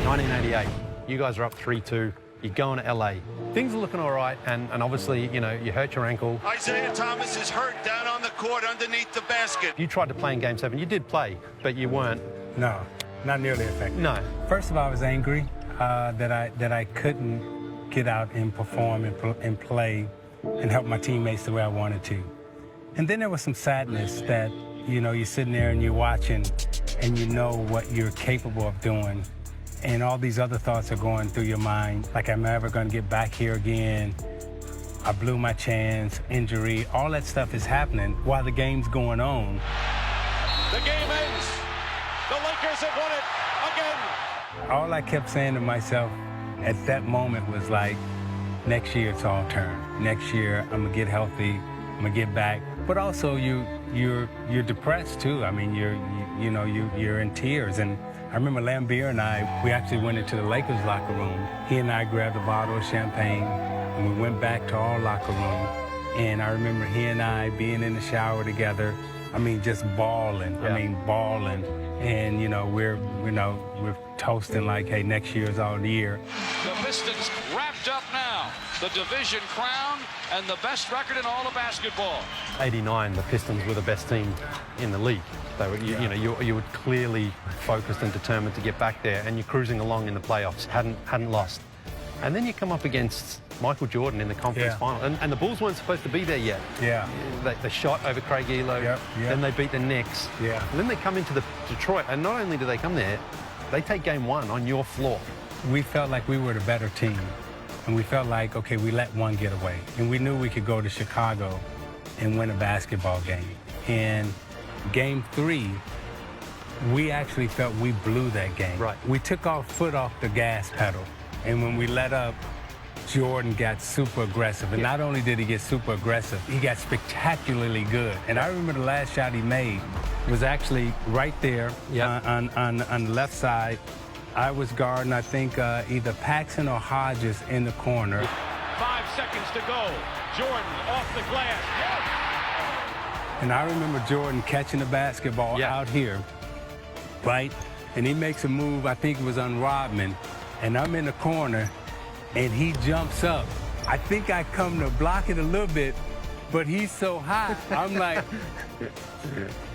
1988. You guys are up 3-2. You're going to LA. Things are looking all right, and obviously, you know, you hurt your ankle. Isiah Thomas is hurt down on the court underneath the basket. You tried to play in Game 7. You did play, but you weren't. No, not nearly effective. No. First of all, I was angry that I couldn't get out and perform and play and help my teammates the way I wanted to. And then there was some sadness that, you know, you're sitting there and you're watching and you know what you're capable of doing. And all these other thoughts are going through your mind, like, am I ever going to get back here again? I blew my chance, injury, all that stuff is happening while the game's going on. The game ends. The Lakers have won it again. All I kept saying to myself at that moment was like, next year it's all turn. Next year I'm gonna get healthy, I'm gonna get back. But also you're depressed too. I mean, you're in tears. And I remember Lambeer and I, we actually went into the Lakers locker room. He and I grabbed a bottle of champagne and we went back to our locker room. And I remember he and I being in the shower together. I mean, just bawling. Yeah. I mean, bawling. And, you know, we're toasting like, hey, next year's our year. The Pistons wrapped up now. The division crown and the best record in all of basketball. 89, the Pistons were the best team in the league. They were, you were clearly focused and determined to get back there, and you're cruising along in the playoffs, hadn't lost. And then you come up against Michael Jordan in the conference final, and the Bulls weren't supposed to be there yet. Yeah. They shot over Craig Elo, then they beat the Knicks. Yeah. And then they come into the Detroit, and not only do they come there, they take game 1 on your floor. We felt like we were the better team, and we felt like, okay, we let one get away. And we knew we could go to Chicago and win a basketball game. And Game 3, we actually felt we blew that game. Right. We took our foot off the gas pedal, and when we let up, Jordan got super aggressive. And not only did he get super aggressive, he got spectacularly good. And I remember the last shot he made was actually right there on the left side. I was guarding, I think, either Paxson or Hodges in the corner. 5 seconds to go. Jordan off the glass. Yes! And I remember Jordan catching the basketball out here, right? And he makes a move, I think it was on Rodman, and I'm in the corner, and he jumps up. I think I come to block it a little bit, but he's so high. I'm like,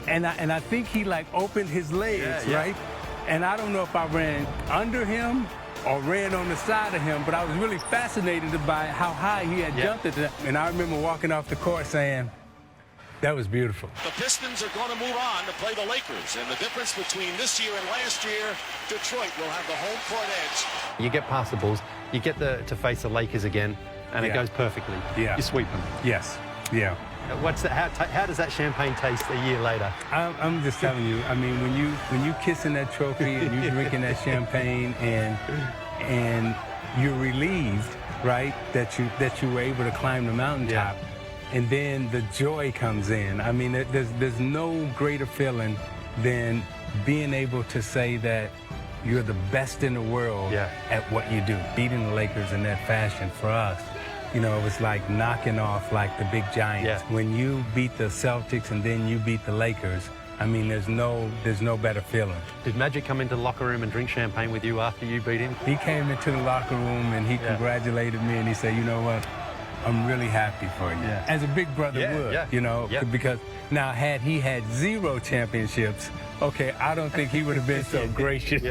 and I think he like opened his legs, right? And I don't know if I ran under him or ran on the side of him, but I was really fascinated by how high he had jumped at that. And I remember walking off the court saying, that was beautiful. The Pistons are going to move on to play the Lakers. And the difference between this year and last year, Detroit will have the home court edge. You get past the Bulls, you get to face the Lakers again, and it goes perfectly. Yeah. You sweep them. Yes. Yeah. What's that? How does that champagne taste a year later? I'm just telling you. I mean, when you kissing that trophy and you drinking that champagne and you're relieved, right, that you were able to climb the mountaintop. Yeah. And then the joy comes in. I mean, there's no greater feeling than being able to say that you're the best in the world at what you do. Beating the Lakers in that fashion for us, you know, it was like knocking off like the big giants. Yeah. When you beat the Celtics and then you beat the Lakers, I mean, there's no better feeling. Did Magic come into the locker room and drink champagne with you after you beat him? He came into the locker room and he congratulated me and he said, you know what? I'm really happy for you. Yeah. As a big brother would, you know, because now had he had 0 championships, okay, I don't think he would have been so gracious.